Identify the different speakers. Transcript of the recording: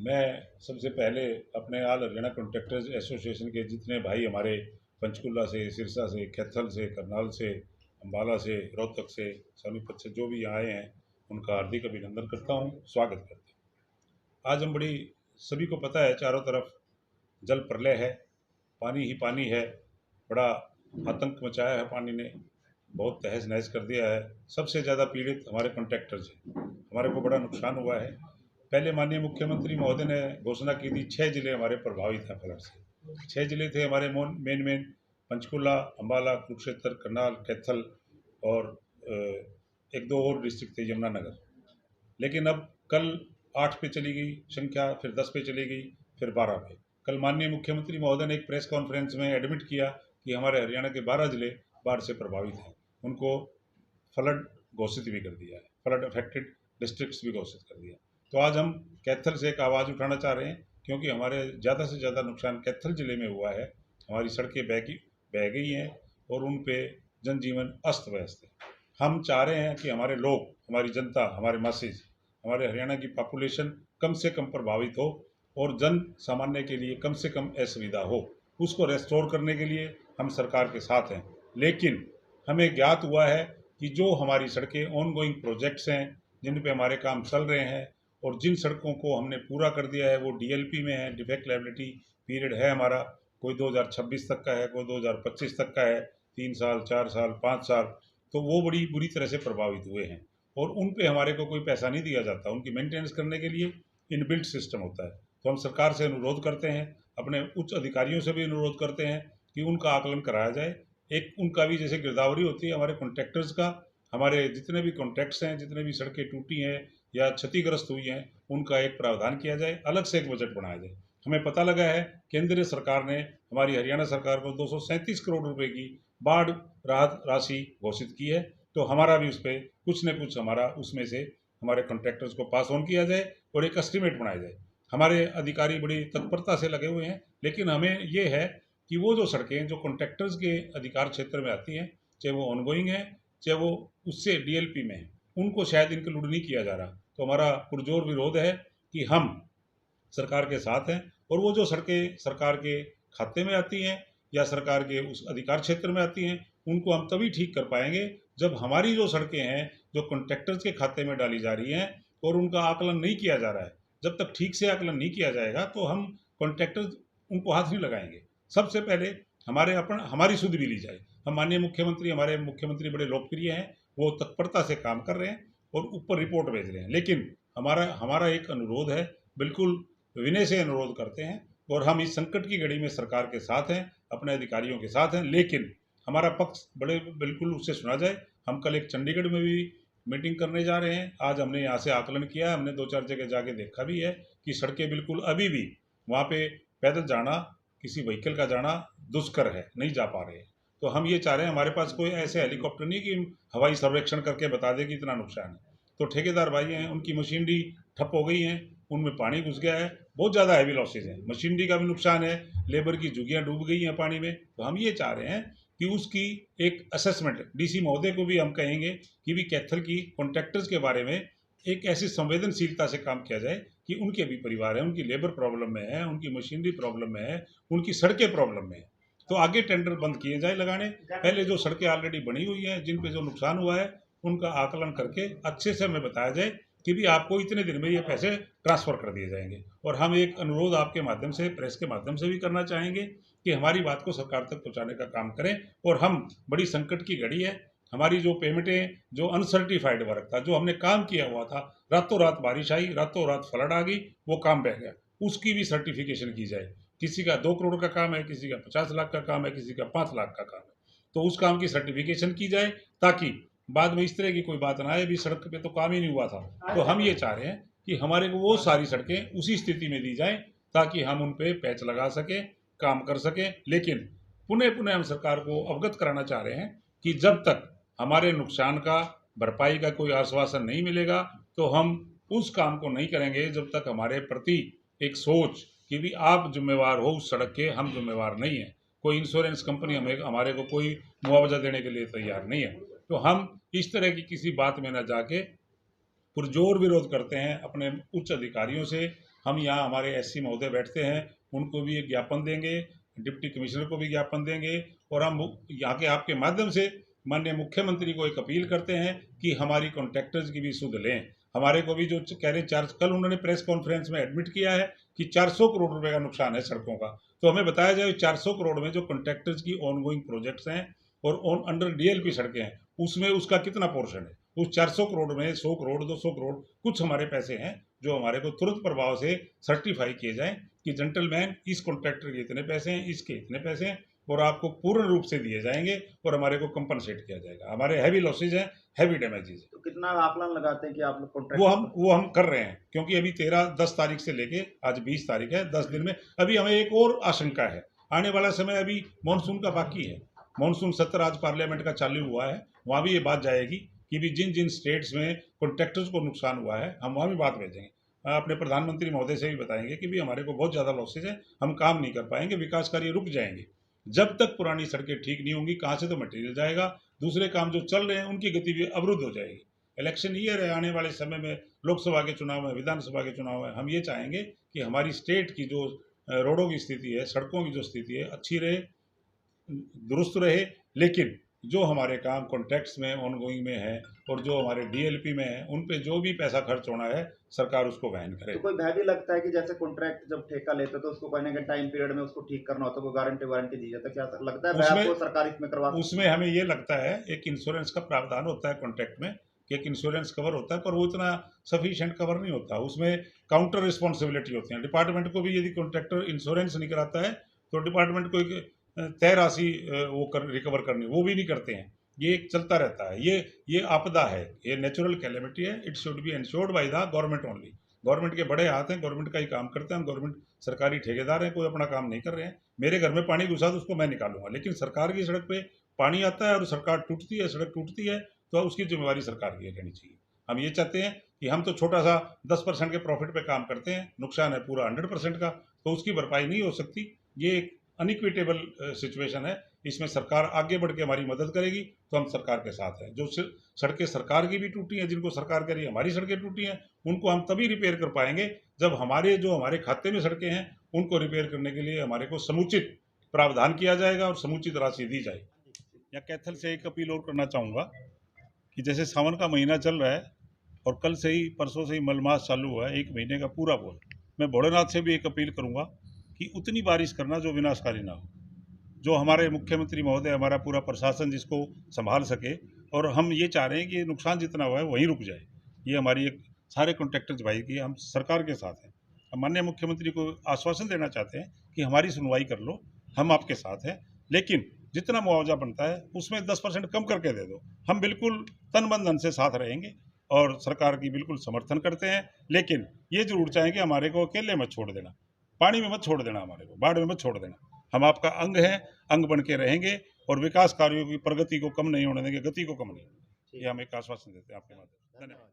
Speaker 1: मैं सबसे पहले अपने ऑल हरियाणा कॉन्ट्रैक्टर्स एसोसिएशन के जितने भाई हमारे पंचकुला से, सिरसा से, कैथल से, करनाल से, अम्बाला से, रोहतक से, सोनीपत से जो भी यहाँ आए हैं उनका हार्दिक अभिनंदन करता हूँ, स्वागत करता हूँ। आज हम बड़ी सभी को पता है चारों तरफ जल प्रलय है, पानी ही पानी है, बड़ा आतंक मचाया है पानी ने, बहुत तहस नहस कर दिया है। सबसे ज़्यादा पीड़ित हमारे कॉन्ट्रैक्टर्स हैं, हमारे को बड़ा नुकसान हुआ है। पहले माननीय मुख्यमंत्री महोदय ने घोषणा की थी 6 जिले हमारे प्रभावित हैं फ्लड से। 6 जिले थे हमारे मेन पंचकुला, अम्बाला, कुरुक्षेत्र, करनाल, कैथल और एक दो और डिस्ट्रिक्ट थे, यमुनानगर। लेकिन अब कल 8 पे चली गई संख्या, फिर 10 पे चली गई, फिर 12 पे। कल माननीय मुख्यमंत्री महोदय ने एक प्रेस कॉन्फ्रेंस में एडमिट किया कि हमारे हरियाणा के 12 जिले बाढ़ से प्रभावित हैं, उनको फ्लड घोषित भी कर दिया है, फ्लड अफेक्टेड डिस्ट्रिक्ट्स भी घोषित कर दिया। तो आज हम कैथल से एक आवाज़ उठाना चाह रहे हैं, क्योंकि हमारे ज़्यादा से ज़्यादा नुकसान कैथल ज़िले में हुआ है। हमारी सड़कें बह गई हैं और उन पे जनजीवन अस्त व्यस्त है। हम चाह रहे हैं कि हमारे लोग, हमारी जनता, हमारे मासेज, हमारे हरियाणा की पॉपुलेशन कम से कम प्रभावित हो और जन सामान्य के लिए कम से कम असुविधा हो, उसको रेस्टोर करने के लिए हम सरकार के साथ हैं। लेकिन हमें ज्ञात हुआ है कि जो हमारी सड़कें ऑन गोइंग प्रोजेक्ट्स हैं, जिन पे हमारे काम चल रहे हैं और जिन सड़कों को हमने पूरा कर दिया है वो डीएलपी में है, डिफेक्ट लायबिलिटी पीरियड है हमारा, कोई 2026 तक का है, कोई 2025 तक का है, 3 साल, 4 साल, 5 साल, तो वो बड़ी बुरी तरह से प्रभावित हुए हैं और उन पे हमारे को कोई पैसा नहीं दिया जाता। उनकी मेंटेनेंस करने के लिए इनबिल्ट सिस्टम होता है। तो हम सरकार से अनुरोध करते हैं, अपने उच्च अधिकारियों से भी अनुरोध करते हैं कि उनका आकलन कराया जाए। एक उनका भी जैसे गिरदावरी होती है हमारे कॉन्ट्रैक्टर्स का, हमारे जितने भी कॉन्ट्रैक्ट्स हैं, जितने भी सड़कें टूटी हैं या क्षतिग्रस्त हुई हैं, उनका एक प्रावधान किया जाए, अलग से एक बजट बनाया जाए। हमें पता लगा है केंद्रीय सरकार ने हमारी हरियाणा सरकार को 237 करोड़ रुपए की बाढ़ राहत राशि घोषित की है। तो हमारा भी उस पर कुछ न कुछ हमारा उसमें से हमारे कॉन्ट्रैक्टर्स को पास ऑन किया जाए और एक एस्टिमेट बनाया जाए। हमारे अधिकारी बड़ी तत्परता से लगे हुए हैं, लेकिन हमें ये है कि वो जो सड़कें जो कॉन्ट्रैक्टर्स के अधिकार क्षेत्र में आती हैं, चाहे वो ऑनगोइंग है, चाहे वो उससे डीएलपी में है, उनको शायद इंक्लूड नहीं किया जा रहा। तो हमारा पुरजोर विरोध है कि हम सरकार के साथ हैं और वो जो सड़कें सरकार के खाते में आती हैं या सरकार के उस अधिकार क्षेत्र में आती हैं, उनको हम तभी ठीक कर पाएंगे जब हमारी जो सड़कें हैं जो कॉन्ट्रैक्टर्स के खाते में डाली जा रही हैं और उनका आकलन नहीं किया जा रहा है, जब तक ठीक से आकलन नहीं किया जाएगा तो हम कॉन्ट्रैक्टर्स उनको हाथ नहीं लगाएंगे। सबसे पहले हमारी सुध भी ली जाए। हम माननीय मुख्यमंत्री, हमारे मुख्यमंत्री बड़े लोकप्रिय हैं, वो तत्परता से काम कर रहे हैं और ऊपर रिपोर्ट भेज रहे हैं। लेकिन हमारा हमारा एक अनुरोध है, बिल्कुल विनय से अनुरोध करते हैं और हम इस संकट की घड़ी में सरकार के साथ हैं, अपने अधिकारियों के साथ हैं, लेकिन हमारा पक्ष बड़े बिल्कुल उससे सुना जाए। हम कल एक चंडीगढ़ में भी मीटिंग करने जा रहे हैं। आज हमने यहाँ से आकलन किया, हमने 2-4 जगह जाके देखा भी है कि सड़कें बिल्कुल अभी भी वहाँ पे पैदल जाना, किसी व्हीकल का जाना दुष्कर है, नहीं जा पा रहे हैं। तो हम ये चाह रहे हैं, हमारे पास कोई ऐसे हेलीकॉप्टर नहीं कि हवाई सर्वेक्षण करके बता दे कि इतना नुकसान है। तो ठेकेदार भाई हैं, उनकी मशीनरी ठप हो गई हैं, उनमें पानी घुस गया है, बहुत ज़्यादा हैवी लॉसेज है, मशीनरी का भी नुकसान है, लेबर की झुग्गियाँ डूब गई हैं पानी में। तो हम ये चाह रहे हैं कि उसकी एक असेसमेंट डीसी महोदय को भी हम कहेंगे कि भी कैथल की कॉन्ट्रैक्टर्स के बारे में एक ऐसी संवेदनशीलता से काम किया जाए कि उनके भी परिवार है, उनकी लेबर प्रॉब्लम में है, उनकी मशीनरी प्रॉब्लम में है, उनकी सड़कें प्रॉब्लम में है, तो आगे टेंडर बंद किए जाए लगाने। पहले जो सड़कें ऑलरेडी बनी हुई हैं, जिन पे जो नुकसान हुआ है, उनका आकलन करके अच्छे से हमें बताया जाए कि भी आपको इतने दिन में ये पैसे ट्रांसफ़र कर दिए जाएंगे। और हम एक अनुरोध आपके माध्यम से, प्रेस के माध्यम से भी करना चाहेंगे कि हमारी बात को सरकार तक पहुंचाने का काम करें। और हम बड़ी संकट की घड़ी है, हमारी जो पेमेंटें, जो अनसर्टिफाइड वर्क था, जो हमने काम किया हुआ था, रातों रात बारिश आई, रातों रात फ्लड आ गई, वो काम बह गया, उसकी भी सर्टिफिकेशन की जाए। किसी का 2 करोड़ का काम है, किसी का 50 लाख का काम है, किसी का 5 लाख का काम है, तो उस काम की सर्टिफिकेशन की जाए ताकि बाद में इस तरह की कोई बात ना आए भी सड़क पे तो काम ही नहीं हुआ था। तो हम ये चाह रहे हैं कि हमारे को वो सारी सड़कें उसी स्थिति में दी जाए ताकि हम उन पे पैच लगा सकें, काम कर सकें। लेकिन पुनः पुनः हम सरकार को अवगत कराना चाह रहे हैं कि जब तक हमारे नुकसान का भरपाई का कोई आश्वासन नहीं मिलेगा तो हम उस काम को नहीं करेंगे जब तक हमारे प्रति एक सोच कि भी आप जिम्मेवार हो उस सड़क के, हम जिम्मेवार नहीं हैं। कोई इंश्योरेंस कंपनी हमारे को कोई मुआवजा देने के लिए तैयार नहीं है। तो हम इस तरह की किसी बात में न जाके पुरजोर विरोध करते हैं अपने उच्च अधिकारियों से, हम यहाँ हमारे एससी महोदय बैठते हैं, उनको भी एक ज्ञापन देंगे, डिप्टी कमिश्नर को भी ज्ञापन देंगे, और हम यहाँ के आपके माध्यम से माननीय मुख्यमंत्री को एक अपील करते हैं कि हमारी कॉन्ट्रैक्टर्स की भी सुध लें। हमारे को भी जो कह रहे चार्ज, कल उन्होंने प्रेस कॉन्फ्रेंस में एडमिट किया है कि 400 करोड़ रुपए का नुकसान है सड़कों का, तो हमें बताया जाए 400 करोड़ में जो कॉन्ट्रैक्टर्स की ऑनगोइंग प्रोजेक्ट्स हैं और ऑन अंडर डीएलपी सड़कें हैं, उसमें उसका कितना पोर्शन है। उस 400 करोड़ में 100 करोड़ 200 करोड़ कुछ हमारे पैसे हैं जो हमारे को तुरंत प्रभाव से सर्टिफाई किए जाएं कि जेंटलमैन इस कॉन्ट्रैक्टर के इतने पैसे हैं, इसके इतने पैसे हैं, और आपको पूर्ण रूप से दिए जाएंगे और हमारे को कंपनसेट किया जाएगा। हमारे हैवी लॉसेज हैं, हैवी डैमेजेस।
Speaker 2: तो कितना आकलन लगाते हैं कि आप लोग कॉन्ट्रैक्ट
Speaker 1: वो हम कर रहे हैं, क्योंकि अभी 10 तारीख से लेके आज 20 तारीख है, 10 दिन में अभी हमें एक और आशंका है। आने वाला समय अभी मानसून का बाकी है, मानसून सत्र आज पार्लियामेंट का चालू हुआ है, वहाँ भी ये बात जाएगी कि भी जिन जिन स्टेट्स में कॉन्ट्रैक्टर्स को नुकसान हुआ है हम वहाँ भी बात भेजेंगे। अपने प्रधानमंत्री महोदय से भी बताएंगे कि भी हमारे को बहुत ज़्यादा लॉसेज है, हम काम नहीं कर पाएंगे, विकास कार्य रुक जाएंगे। जब तक पुरानी सड़कें ठीक नहीं होंगी, कहाँ से तो मटेरियल जाएगा, दूसरे काम जो चल रहे हैं उनकी गति भी अवरुद्ध हो जाएगी। इलेक्शन ईयर है, आने वाले समय में लोकसभा के चुनाव है, विधानसभा के चुनाव है, हम ये चाहेंगे कि हमारी स्टेट की जो रोडों की स्थिति है, सड़कों की जो स्थिति है, अच्छी रहे, दुरुस्त रहे, लेकिन जो हमारे काम कॉन्ट्रैक्ट्स में ऑनगोइंग में है और जो हमारे डीएलपी में है, उन पे जो भी पैसा खर्च होना है सरकार उसको वहन करे।
Speaker 2: तो कोई भय भी लगता है कि जैसे कॉन्ट्रैक्ट जब ठेका लेते तो उसको कहने के टाइम पीरियड में उसको ठीक करना होता है, कोई गारंटी दी जाती है, क्या लगता है भय आपको सरकार इसमें करवा?
Speaker 1: उसमें हमें ये लगता है एक इंश्योरेंस का प्रावधान होता है कॉन्ट्रैक्ट में कि एक इंश्योरेंस कवर होता है, पर वो इतना सफिशिएंट कवर नहीं होता, उसमें काउंटर रिस्पॉन्सिबिलिटी होती है। डिपार्टमेंट को भी यदि कॉन्ट्रैक्टर इंश्योरेंस नहीं कराता है तो डिपार्टमेंट को एक तय राशि रिकवर करनी, वो भी नहीं करते हैं। ये एक चलता रहता है, ये आपदा है, ये नेचुरल कैलेमिटी है, it should be insured by the government only. Government के बड़े हाथ हैं, गवर्नमेंट का ही काम करते हैं, गवर्नमेंट सरकारी ठेकेदार हैं, कोई अपना काम नहीं कर रहे हैं। मेरे घर में पानी घुसा तो उसको मैं निकालूंगा, लेकिन सरकार की सड़क पे पानी आता है और सरकार टूटती है, सड़क टूटती है, तो उसकी जिम्मेवारी सरकार की रहनी चाहिए। हम ये चाहते हैं कि हम तो छोटा सा 10% के प्रॉफिट पे काम करते हैं, नुकसान है पूरा 100% का, तो उसकी भरपाई नहीं हो सकती। ये एक अनइक्विटेबल सिचुएशन है, इसमें सरकार आगे बढ़ के हमारी मदद करेगी तो हम सरकार के साथ हैं। जो सड़कें सरकार की भी टूटी हैं, जिनको सरकार कह रही है हमारी सड़कें टूटी हैं, उनको हम तभी रिपेयर कर पाएंगे जब हमारे खाते में सड़कें हैं उनको रिपेयर करने के लिए हमारे को समुचित प्रावधान किया जाएगा और समुचित राशि दी जाएगी। या कैथल से एक अपील और करना चाहूँगा कि जैसे सावन का महीना चल रहा है और कल से ही परसों से ही मलमास चालू हुआ है, 1 महीने का पूरा बोल, मैं भोलेनाथ से भी एक अपील करूँगा कि उतनी बारिश करना जो विनाशकारी ना हो, जो हमारे मुख्यमंत्री महोदय, हमारा पूरा प्रशासन जिसको संभाल सके, और हम ये चाह रहे हैं कि नुकसान जितना हुआ है वहीं रुक जाए। ये हमारी एक सारे कॉन्ट्रैक्टर्स भाई की, हम सरकार के साथ हैं। हम माननीय मुख्यमंत्री को आश्वासन देना चाहते हैं कि हमारी सुनवाई कर लो, हम आपके साथ हैं, लेकिन जितना मुआवजा बनता है उसमें 10% कम करके दे दो। हम बिल्कुल तन मन धन से साथ रहेंगे और सरकार की बिल्कुल समर्थन करते हैं, लेकिन ये जरूर चाहें कि हमारे को अकेले मत छोड़ देना, पानी में मत छोड़ देना, हमारे को बाढ़ में मत छोड़ देना। हम आपका अंग हैं, अंग बन के रहेंगे और विकास कार्यों की प्रगति को कम नहीं होने देंगे, गति को कम नहीं। ये हम एक आश्वासन देते हैं आपके माध्यम से। धन्यवाद।